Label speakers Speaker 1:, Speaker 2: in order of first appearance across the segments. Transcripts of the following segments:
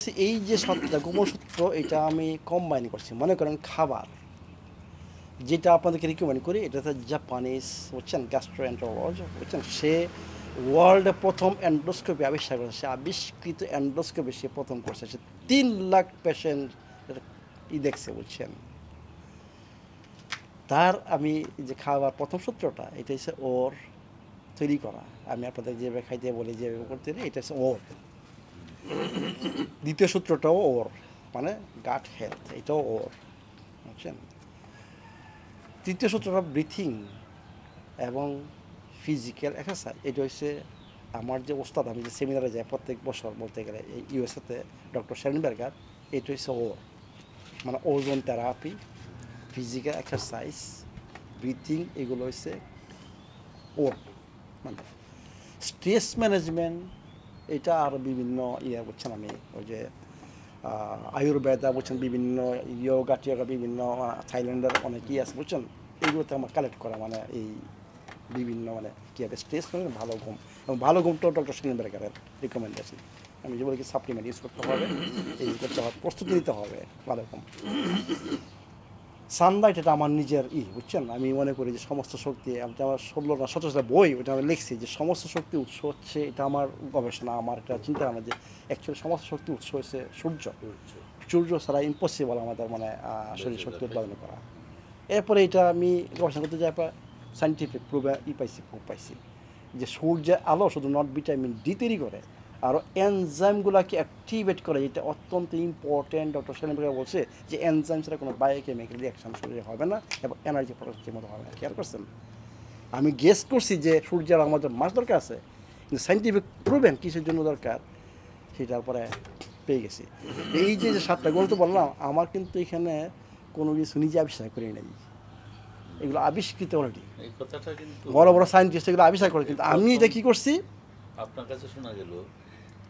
Speaker 1: এই যে সূত্রটা গোপন সূত্র এটা আমি কম্বাইন করছি। মনে করেন খাবার যেটা আপনাদেরকে রিকমেন্ড করি, এটা হচ্ছে জাপানিজ বুঝছেন গ্যাস্ট্রোএন্টারোলজি বুঝছেন, সে ওয়ার্ল্ডে প্রথম এন্ডোস্কোপি আবিষ্কার করেছে, সে আবিষ্কৃত এন্ডোস্কোপি সে প্রথম করছে, সে 3 লাখ পেশেন্ট দেখছে বুঝছেন। তার আমি যে খাবার প্রথম সূত্রটা এটা হচ্ছে ওর তৈরি করা, আমি আপনাদের যেভাবে খাইতে বলি যেভাবে করতে এটা হচ্ছে ওর। দ্বিতীয় সূত্রটাও ওর, মানে গাট হেলথ, এটাও ওর বুঝছেন। তৃতীয় সূত্রটা ব্রিথিং এবং ফিজিক্যাল এক্সারসাইজ, এটা হচ্ছে আমার যে ওস্তাদ, আমি যে সেমিনারে যাই প্রত্যেক বছর বলতে গেলে এই ইউএসএতে ডক্টর শেনবার্গার, এটা হচ্ছে ওর, মানে ওজন থেরাপি, ফিজিক্যাল এক্সারসাইজ, ব্রিথিং, এগুলো হচ্ছে ওর। মানে স্ট্রেস ম্যানেজমেন্ট এটা আর বিভিন্ন বুঝছেন, আমি ওই যে আয়ুর্বেদা বুঝছেন, বিভিন্ন ইয়োগা টিয়োগা, বিভিন্ন থাইল্যান্ডের অনেক আছে বুঝছেন, এইগুলোতে আমার কালেক্ট করা, মানে এই বিভিন্ন মানে কী হবে স্ট্রেস মানে ভালো ঘুম, এবং ভালো ঘুমটাও ডক্টর শেনবার্গারের রিকমেন্ডেশন। আমি যে বলি কি সাপ্লিমেন্ট ইউজ করতে হবে, এই করতে হবে, প্রস্তুতি নিতে হবে ভালো ঘুম। সানলাইট এটা আমার নিজের বুঝছেন, আমি মনে করি যে সমস্ত শক্তি, আমার 16-17টা বই ওটা আমি লিখছি যে সমস্ত শক্তি উৎস হচ্ছে, এটা আমার গবেষণা, আমার একটা চিন্তা ভাবনা যে অ্যাকচুয়ালি সমস্ত শক্তি উৎস হচ্ছে সূর্য। সূর্য ছাড়া ইম্পসিবল আমাদের মানে শরীর শক্তি উৎপাদন করা। এরপরে এটা আমি গবেষণা করতে যাই, সাইন্টিফিক প্রুফ পাইছি যে সূর্যের আলো শুধু নট ভিটামিন ডি তৈরি করে, আরও এনজাইমগুলোকে অ্যাক্টিভেট করে, এটা অত্যন্ত ইম্পর্টেন্ট। ডক্টর শেনবার্গার বলছে যে এনজাইম ছাড়া কোনো বায়োকেমিক্যাল রিয়াকশন শরীরে হবে না এবং এনার্জি প্রোডাকশন মতো হবে না। খেয়াল করছেন, আমি গেস করছি যে সূর্যের আমাদের মাস দরকার আছে, কিন্তু সাইন্টিফিক প্রুভেন কিসের জন্য দরকার সেটার পরে পেয়ে গেছি। এই যে 7টা গ্রন্থ বললাম, আমার কিন্তু এখানে কোনো কিছু নিজে আবিষ্কার করি নাই, এগুলো আবিষ্কৃত অলরেডি, বড় বড় সায়েন্টিস্ট এগুলো আবিষ্কার করে, কিন্তু আমি এটা কী করছি,
Speaker 2: আপনার কাছে শোনা গেল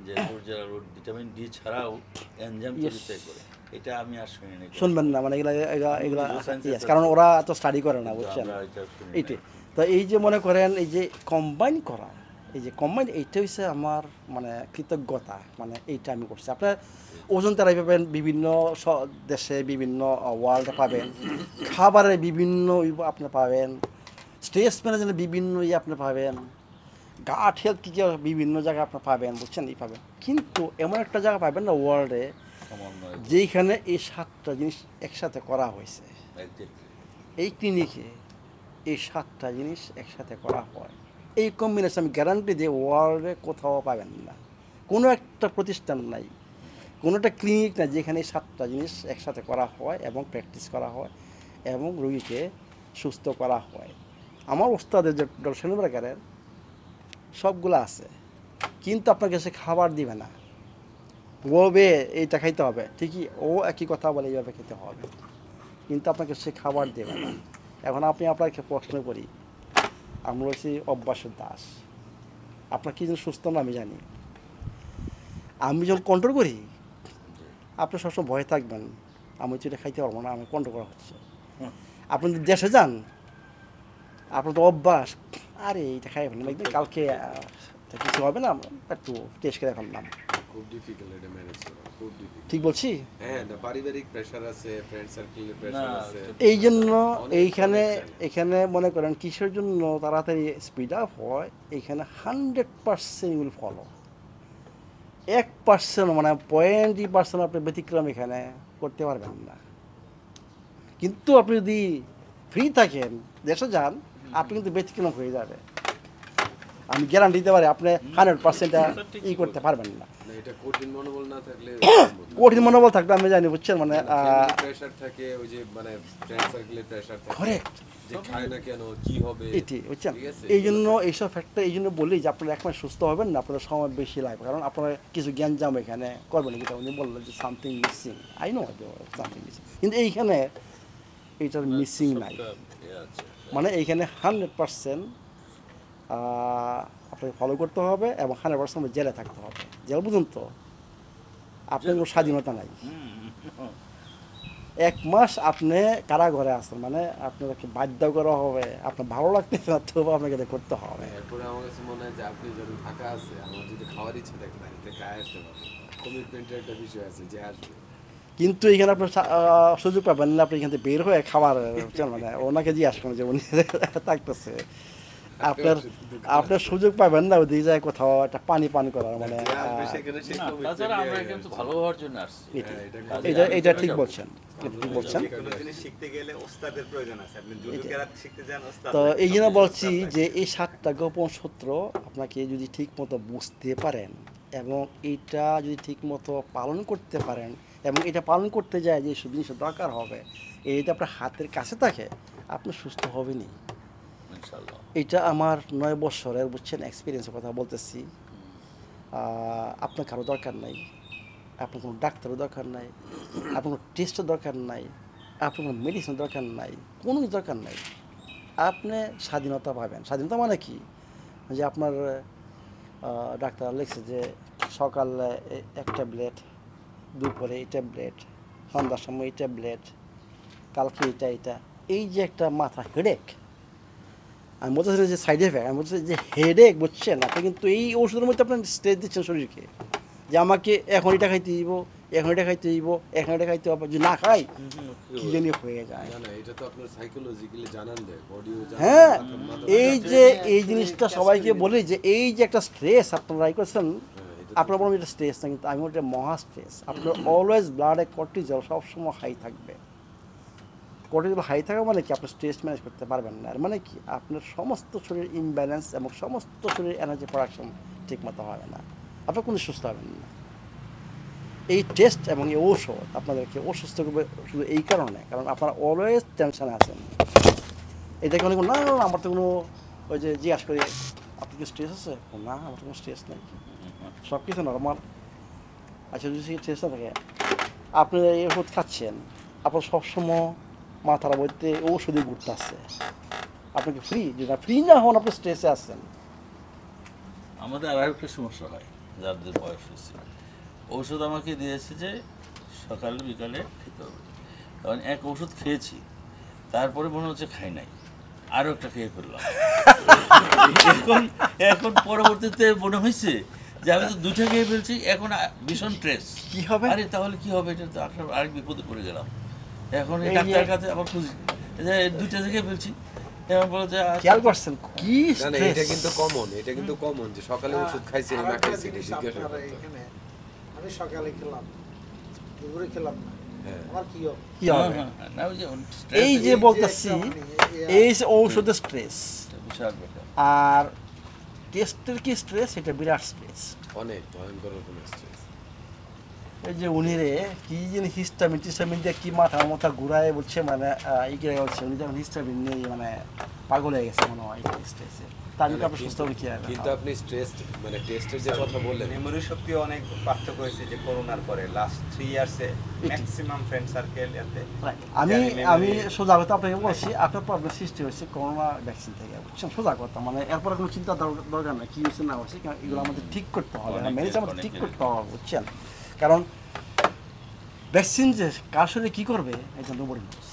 Speaker 2: যে সূর্যের আলো ভিটামিন ডি ছাড়াও এনজাইম তৈরি করে, এটা আমি আর শুনি নাই,
Speaker 1: শুনবেন না, মানে এগুলা কারণ ওরা তো স্টাডি করে না বুঝছেন এইটাই। তো এই যে মনে করেন এই যে কম্বাইন করা, এই যে কম্বাইন, এইটা হচ্ছে আমার মানে কৃতজ্ঞতা, মানে এইটা আমি করছি। আপনার ওজন থেরাপি পাবেন বিভিন্ন দেশে, বিভিন্ন ওয়ার্ল্ডে পাবেন, খাবারের বিভিন্ন আপনি পাবেন, স্ট্রেস ম্যানেজমেন্টের বিভিন্ন আপনি পাবেন, গাট হেলথ কী বিভিন্ন জায়গায় আপনি পাবেন বুঝছেন, এই পাবেন। কিন্তু এমন একটা জায়গা পাবেন না ওয়ার্ল্ডে যেইখানে এই 7টা জিনিস একসাথে করা হয়েছে, এই ক্লিনিকে এই 7টা জিনিস একসাথে করা হয়, এই কম্বিনেশন আমি গ্যারান্টি দিয়ে ওয়ার্ল্ডে কোথাও পাবেন না, কোনো একটা প্রতিষ্ঠান নাই, কোনো একটা ক্লিনিক নাই যেখানে এই 7টা জিনিস একসাথে করা হয় এবং প্র্যাকটিস করা হয় এবং রোগীকে সুস্থ করা হয়। আমার ওস্তাদের যে ডক্টর শেনবার্গারের সবগুলো আছে, কিন্তু আপনাকে সে খাবার দিবে না, বলবে এইটা খাইতে হবে, ঠিকই ও একই কথা বলে এইভাবে খেতে হবে, কিন্তু আপনাকে সে খাবার দেবে না। এখন আপনি আপনাকে প্রশ্ন করি, আমরা হচ্ছি অভ্যাসের দাস, আপনার কী যেন সুস্থ না আমি জানি, আমি যখন কন্ট্রোল করি আপনি সবসময় ভয়ে থাকবেন আমি তো এটা খাইতে পারবো না, আমি কন্ট্রোল করা হচ্ছে। আপনি যদি দেশে যান আপনার তো অভ্যাস, আরে এটা খাই ফেলেন একদিন, কালকে কিছু হবে না, একটু টেস্ট করে ফেললাম,
Speaker 3: খুব ডিফিকাল্ট এটা ম্যানেজ করা, খুব ডিফিকাল্ট।
Speaker 1: ঠিক বলছি?
Speaker 3: হ্যাঁ, পারিবারিক প্রেসার আছে, ফ্রেন্ড সার্কেলের প্রেসার আছে,
Speaker 1: এই জন্য এখানে মনে করেন কিসের জন্য তাড়াতাড়ি স্পিড আপ হয়, এখানে 100% উইল ফলো, 1% মানে 0.2% আপনি ব্যতিক্রম এখানে করতে পারবেন না। কিন্তু আপনি যদি ফ্রি থাকেন দেশে যান, আপনি কিন্তু ব্যতিক্রম হয়ে যাবে, আমি গ্যারান্টি দিতে পারি আপনি 100% করতে পারবেন না।
Speaker 3: এটা কঠিন মনোবল না থাকলে,
Speaker 1: কঠিন মনোবল থাকলে আমি জানি বুঝছেন, মানে
Speaker 3: প্রেসার থাকে, ওই যে মানে ফ্রেন্ড সার্কেলের প্রেসার থাকে,
Speaker 1: কারেক্ট,
Speaker 3: যে খায় না কেন, কি হবে,
Speaker 1: এটি বুঝছেন। এই জন্য এইসব ফ্যাক্টর, এই জন্য বলি যে আপনারা একমাস সুস্থ হবেন না, আপনাদের সময় বেশি লাগবে, কারণ আপনারা কিছু জ্ঞান জাম এখানে করবেন, কিন্তু উনি বললেন যে something missing, I know something missing, কিন্তু এইখানে এইটার মিসিং নাই, মানে এইখানে 100% আপনাকে ফলো করতে হবে এবং 100% জেলে থাকতে হবে। জেল বুঝুন তো, আপনার কোনো স্বাধীনতা নাই, 1 মাস আপনি কারাঘরে আছেন, মানে আপনাকে বাধ্য করা হবে, আপনার ভালো লাগতেছে না তবু আপনাকে এটা করতে হবে।
Speaker 3: এরপরে আমার কাছে মনে হয় যে আপনি যদি ঢাকা আছে, আমার যদি খাওয়ার ইচ্ছা থাকে বাড়িতে খায় আসতে পারবেন, কমিটমেন্টের একটা বিষয় আছে যে আসবে,
Speaker 1: কিন্তু এখানে আপনার সুযোগ পাবেন না, আপনি এখান থেকে বের হয়ে খাবার মানে ওনাকে জিজ্ঞাসা করেন যে উনি থাকতেছে, আপনার সুযোগ পাবেন না ওই দিকে যায় কোথাও একটা পানি পান করার, মানে
Speaker 2: তাছাড়া আমরা কিন্তু ভালো হওয়ার জন্য আসছি।
Speaker 1: এটা ঠিক বলছেন, ঠিক বলছেন। তো এই জন্য বলছি যে এই 7টা গোপন সূত্র আপনাকে যদি ঠিক মতো বুঝতে পারেন এবং এটা যদি ঠিক মতো পালন করতে পারেন এবং এটা পালন করতে যায় যে জিনিস দরকার হবে, এইটা আপনার হাতের কাছে থাকে, আপনি সুস্থ হবেনই ইনশাআল্লাহ। এটা আমার 9 বছরের বুঝছেন এক্সপিরিয়েন্সের কথা বলতেছি। আপনার কারো দরকার নাই, আপনার কোনো ডাক্তারের দরকার নাই, আপনার কোনো টেস্টের দরকার নাই, আপনার কোনো মেডিসিনের দরকার নাই, কোনো কিছু দরকার নাই। আপনি স্বাধীনতা পাবেন। স্বাধীনতা মানে কি, যে আপনার ডাক্তার লিখছে যে সকালে 1 ট্যাবলেট, দুপুরে এই ট্যাবলেট, সন্ধ্যার সময় এই ট্যাবলেট, কালকে এটা এই যে একটা মাথা হেডেক, আমি বলতেছি যে সাইড এফেক্ট, আমি বলতেছি যে হেডেক বুঝছেন, আপনি কিন্তু এই ওষুধের মধ্যে আপনার স্ট্রেস দিচ্ছেন শরীরকে, যে আমাকে এখন এটা খাইতে দিব, এখন এটা খাইতে দিব, এখন এটা খাইতে হবে, যদি না খাই কি জানি হয়ে যায়।
Speaker 3: এটা তো আপনার সাইকোলজিক্যালি জানান দেয়, বডিও জানান।
Speaker 1: হ্যাঁ, এই যে এই জিনিসটা সবাইকে বলি যে এই যে একটা স্ট্রেস আপনারা করছেন, আপনার বলুন এটা স্ট্রেস না, কিন্তু আমি বলি এটা মহা স্ট্রেস। আপনার অলওয়েজ ব্লাডে কর্টিজল সবসময় হাই থাকবে। কর্টিজল হাই থাকা মানে কি, আপনি স্ট্রেস ম্যানেজ করতে পারবেন না। আর মানে কি, আপনার সমস্ত শরীর ইমব্যালেন্স এবং সমস্ত শরীর এনার্জি প্রোডাকশন ঠিক মতো হবে না, আপনার কোনো সুস্থ হবেন না। এই টেস্ট এবং এই ঔষধ আপনাদেরকে অসুস্থ করবে শুধু এই কারণে, কারণ আপনারা অলওয়েজ টেনশনে আছেন। এটাকে অনেক না আমার তো কোনো ওই যে জিজ্ঞাসা করি আপনি কি স্ট্রেস আছে, না আমার তো কোনো স্ট্রেস নেই, সব কিছু নর্মাল। আচ্ছা, যদি স্ট্রেস না থাকে, আপনি এই ওষুধ খাচ্ছেন, আপনার সবসময় মাথার মধ্যে ঔষধি ঘুরতে আসছে, আপনাকে ফ্রি, যদি না ফ্রি না হন আপনি স্ট্রেসে আসছেন।
Speaker 2: আমাদের আর একটা সমস্যা হয়, যাদের বয়স হয়েছে, ঔষধ আমাকে দিয়েছে যে সকালে বিকালে খেতে হবে, কারণ এক ওষুধ খেয়েছি, তারপরে মনে হচ্ছে খাই নাই, আরও একটা খেয়ে ফেললাম। এখন পরবর্তীতে মনে হয়েছে যে আমি তো 2টা খেয়ে ফেলছি, এখন ভীষণ স্ট্রেস,
Speaker 1: কি হবে,
Speaker 2: আরে তাহলে কি হবে, এটা তো আরেক বিপদে পড়ে গেলাম। এখন এই ডাক্তারের কাছে আবার খুঁজি যে 2টা থেকে ফেলছি, এমন বলে যে
Speaker 1: খেয়াল করছেন কি
Speaker 3: স্ট্রেস। এটা কিন্তু কমন, এটা কিন্তু কমন যে সকালে ওষুধ খাইছেন না খাইছেন এটা জিজ্ঞাসা করতে।
Speaker 4: আমি সকালে খেলাম, দুপুরে খেলাম না, আমার কি হবে,
Speaker 1: কি হবে,
Speaker 2: না ওই যে
Speaker 1: এই যে বলতেছি এই ঔষধের স্ট্রেস,
Speaker 2: বিশাল ব্যাপার।
Speaker 1: আর টেস্টের কি স্ট্রেস, এটা বিরাট স্ট্রেস,
Speaker 3: অনেক ভয়ঙ্কর রকমের স্ট্রেস।
Speaker 1: এই যে উনি রে কি জিনিস হিস্টামিন টিস্টামিন দিয়ে কি মাথা ঘুরায় বলছে, মানে এই কি বলছে উনি যখন হিস্টামিন নিয়ে মানে পাগল হয়ে গেছে মনে হয় স্ট্রেসে। তার জন্য আপনি সুস্থ হবে কি হবে,
Speaker 3: কিন্তু আপনি স্ট্রেস মানে টেস্টের যে কথা বললেন,
Speaker 5: মেমোরি শক্তি অনেক পার্থক্য হয়েছে যে করোনার পরে লাস্ট 3 ইয়ার্সে ম্যাক্সিমাম ফ্রেন্ড সার্কেল এতে।
Speaker 1: আমি সোজা কথা আপনাকে বলছি, আপনার প্রবলেম সৃষ্টি হয়েছে করোনা ভ্যাকসিন থেকে, বুঝছেন, সোজা কথা, মানে এরপরে কোনো চিন্তা দরকার নেই কি হয়েছে না হয়েছে, কারণ এগুলো আমাদের ঠিক করতে হবে, মেডিসিন আমাদের ঠিক করতে হবে, বুঝছেন। কারণ ভ্যাকসিন যে কার শরীরে কী করবে এটা নোবডি নোস।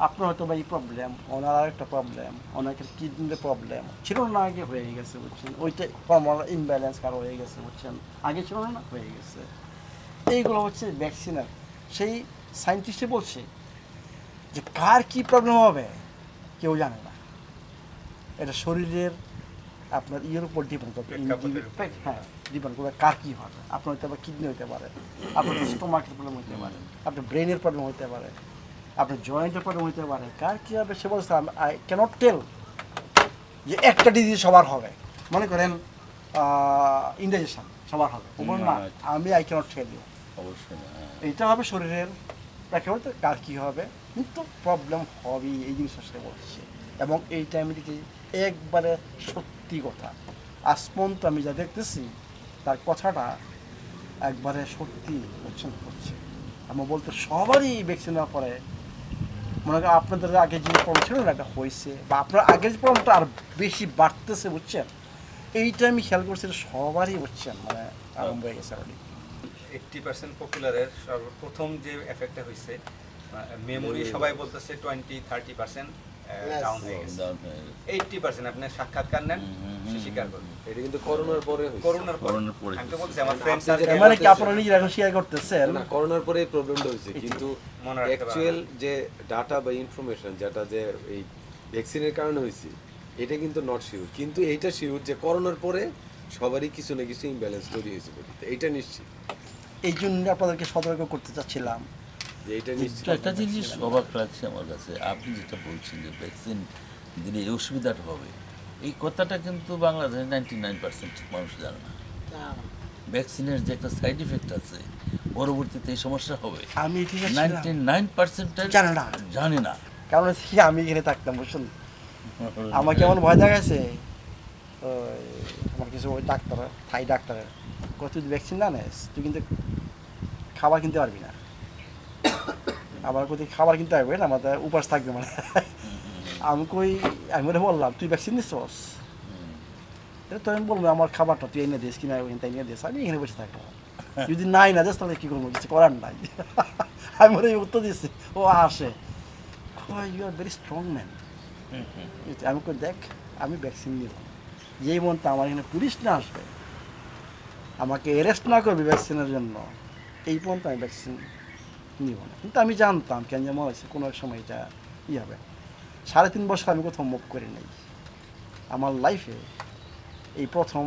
Speaker 1: আপনার হয়তো বা এই প্রবলেম, ওনার একটা প্রবলেম, অনেকের কিডনির প্রবলেম ছিল না, আগে হয়ে গেছে, বুঝছেন, ওইটা হরমোনাল ইমব্যালেন্স কারো হয়ে গেছে, বুঝছেন, আগে ছিল না হয়ে গেছে। এইগুলো হচ্ছে ভ্যাকসিনের, সেই সায়েন্টিস্টে বলছে যে কার কী প্রবলেম হবে কেউ জানে না, এটা শরীরের আপনার ইয়ের উপর ডিপেন্ড করবে। হ্যাঁ, ডিপেন্ড করবে কার কী হবে। আপনার হতে পারে কিডনি হতে পারে, আপনার স্টোমাকের প্রবলেম হতে পারে, আপনার ব্রেনের প্রবলেম হতে পারে, আপনার জয়েন্টের প্রবলেম হতে পারে, কার কী হবে সে বলছে আই ক্যানট টেল যে একটা ডিজিজ সবার হবে। মনে করেন ইন্ডাইজেশন সবার হবে, না, আমি আই ক্যানট টেল ইউ,
Speaker 2: অবশ্যই
Speaker 1: এইটা হবে শরীরের প্রেক্ষাপটে, কার কী হবে, কিন্তু প্রবলেম হবেই, এই জিনিসটা সে বলছে। এবং এই টাইমটিকে একবারে সত্যি কথা, আজ পর্যন্ত আমি যা দেখতেছি তার কথাটা একবারে সত্যি বুঝছেন হচ্ছে। আমি বলতে সবারই ভ্যাকসিন নেওয়ার পরে মনে করেন আপনাদের আগে যে প্রবলেম ছিল না এটা হয়েছে, বা আপনার আগের যে প্রবলেমটা আর বেশি বাড়তেছে, বুঝছেন, এইটা আমি খেয়াল করছি সবারই, বুঝছেন, মানে আরম্ভ হয়ে গেছে অলরেডি।
Speaker 5: 80% পপুলারের সর্বপ্রথম যে এফেক্টটা হয়েছে মেমোরি, সবাই বলতেছে 20-30%, ডাউন হয়ে গেছে 80% আপনি সাক্ষাৎকার নেন সে স্বীকার করবে
Speaker 3: এটা কিন্তু করোনার পরে হয়েছে।
Speaker 5: করোনার পরে আমি তো বলছি আমার ফ্রেন্ড সার্কেল
Speaker 1: মানে কি আপনারা নিজেরা এখন শেয়ার করতেছেন
Speaker 3: না করোনার পরে এই প্রবলেমটা হয়েছে কিন্তু
Speaker 5: মনে রাখতে
Speaker 3: অ্যাকচুয়াল যে ডাটা বা ইনফরমেশন যেটা যে এই ভ্যাকসিনের কারণে হয়েছে এটা কিন্তু নট শিওর, কিন্তু এইটা শিওর যে করোনার পরে সবারই কিছু না কিছু ইমব্যালেন্স তৈরি হয়েছে বডিতে, এইটা নিশ্চিত।
Speaker 1: এই জন্য আপনাদেরকে সতর্ক করতে চাচ্ছিলাম
Speaker 3: যে এইটা নিশ্চিত।
Speaker 2: একটা জিনিস অবাক লাগছে আমার কাছে, আপনি যেটা বলছেন যে ভ্যাকসিন দিলে এই অসুবিধাটা হবে, এই কথাটা কিন্তু বাংলাদেশে 99% মানুষ জানে না। ভ্যাকসিনের যে একটা সাইড ইফেক্ট আছে পরবর্তীতে এই সমস্যা হবে,
Speaker 1: আমি ঠিক আছে
Speaker 2: 99%
Speaker 1: জানে না।
Speaker 2: জানে না।
Speaker 1: কারণ হচ্ছে কি আমি এখানে থাকতাম বুঝছেন, আমাকে এমন ভয় দেখাইছে আমার কিছু ওই ডাক্তার থাই ডাক্তারের কত তুই ভ্যাকসিন না নেস তুই কিন্তু খাবার কিনতে পারবি না, আবার কোথায় খাবার কিনতে পারবে না, আমাদের উপাস থাকবে মানে। আমি ওটা বললাম তুই ভ্যাকসিন নিচ্ছস, তো আমি বলবো আমার খাবারটা তুই এনে দিস কিনা ওখানে তাই নিয়ে দিস, আমি এখানে বসে থাকবো, যদি নাই না দিস তাহলে কী করবো, কিছু করার নাই। আমি ওরা উত্তর দিচ্ছি, ও আসে you are very strong man. আমি কই দেখ আমি ভ্যাকসিন নিব, যেই মন তো আমার এখানে পুলিশ না আসবে আমাকে অ্যারেস্ট না করবে ভ্যাকসিনের জন্য, এই পর্যন্ত আমি ভ্যাকসিন নিব না। কিন্তু আমি জানতাম কেন যেমন হয়েছে কোনো এক সময় এটা হবে। 3.5 বছর আমি কোথাও মুভ করি নাই আমার লাইফে, এই প্রথম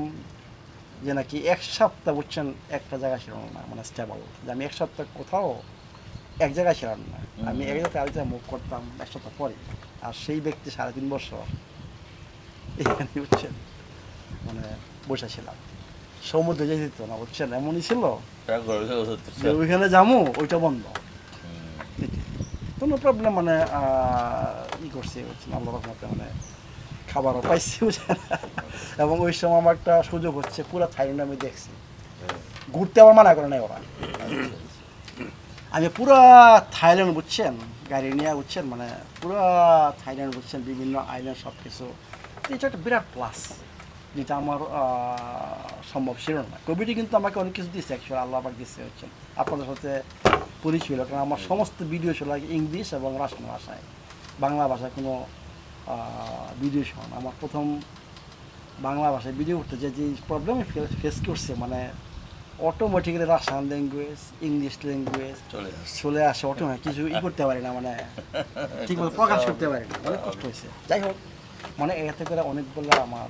Speaker 1: যে নাকি 1 সপ্তাহ বুঝছেন একটা জায়গা ছিল না, মানে স্টেবল, যে আমি 1 সপ্তাহ কোথাও এক জায়গায় ছিলাম না, আমি এক জায়গায় আরেক জায়গায় মুভ করতাম 1 সপ্তাহ পরে। আর সেই ব্যক্তি 3.5 বছর এখানে বুঝছেন মানে বসেছিলাম, সমুদ্রে যেতে দিত না বুঝছেন, এমনই ছিল যে ওইখানে যাবো ওইটা বন্ধ, কোনো প্রবলেম মানে করছি বুঝছেন আল্লাহ রহমতে, মানে খাবারও পাইছি বুঝছেন। এবং ওই সময় আমার একটা সুযোগ হচ্ছে পুরো থাইল্যান্ড আমি দেখছি, ঘুরতে আমার মানা করে নাই ওরা, আমি পুরো থাইল্যান্ড বুঝছেন গাড়ি নিয়ে বুঝছেন, মানে পুরো থাইল্যান্ড বুঝছেন বিভিন্ন আইল্যান্ড সব কিছু, এটা একটা বিরাট প্লাস যেটা আমার সম্ভব ছিল না। কোভিডে কিন্তু আমাকে অনেক কিছু দিচ্ছে অ্যাকচুয়ালি, আল্লাহ পাক দিচ্ছে হচ্ছেন আপনাদের সাথে পরিচয় হলো, কারণ আমার সমস্ত ভিডিও ছিল ইংলিশ এবং রাষ্ট্র ভাষায়, বাংলা ভাষায় কোনো ভিডিও ছিল না। আমার প্রথম বাংলা ভাষায় ভিডিও করতে যে প্রবলেম ফেস করছে, মানে automatically Russian language English language চলে আসে অটোমেটিক, কিছু করতে পারি না, মানে ঠিকমতো প্রকাশ করতে পারি না, অনেক কষ্ট হয়েছে। যাই হোক মানে এতে করে অনেকগুলো আমার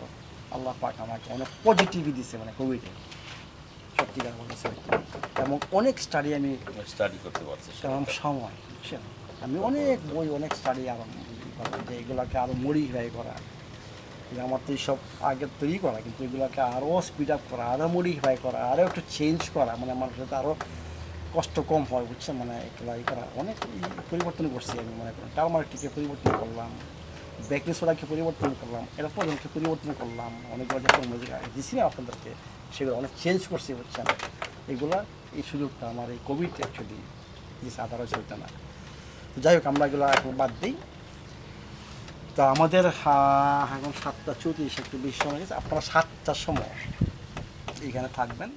Speaker 1: আল্লাহ পাক আমাকে অনেক পজিটিভই দিচ্ছে মানে কোভিডে, সত্যিকার বলেছে। এবং অনেক স্টাডি আমি
Speaker 2: স্টাডি করতে পারছি,
Speaker 1: কারণ সময় বুঝছেন আমি অনেক বই অনেক স্টাডি আরো যে এগুলোকে আরও মডিফাই করা, যে আমার তো এইসব আগে তৈরি করা, কিন্তু এগুলোকে আরও স্পিড আপ করা, আরও মডিফাই করা, আরও একটু চেঞ্জ করা, মানে মানুষের সাথে আরও কষ্ট কম হয় বুঝছেন, মানে এগুলো করা অনেক পরিবর্তন করছি আমি, মনে করেন টার্মারিকটিকে পরিবর্তন করলাম, বেকিং সোডাকে পরিবর্তন করলাম, এটা পর্যন্ত পরিবর্তন করলাম, অনেকগুলো যে কর্মজীবী দিচ্ছি না আপনাদেরকে সেগুলো অনেক চেঞ্জ করছি বুঝছেন। এগুলো এই সুযোগটা আমার এই কোভিড অ্যাকচুয়ালি দিচ্ছে, আদারওয়াইজ হইতে না। তো যাই হোক আমরা এগুলো এখন বাদ দিই। তা আমাদের এখন 7:34 একটু বেশি সময় গেছে, আপনারা 7টার সময় এখানে থাকবেন।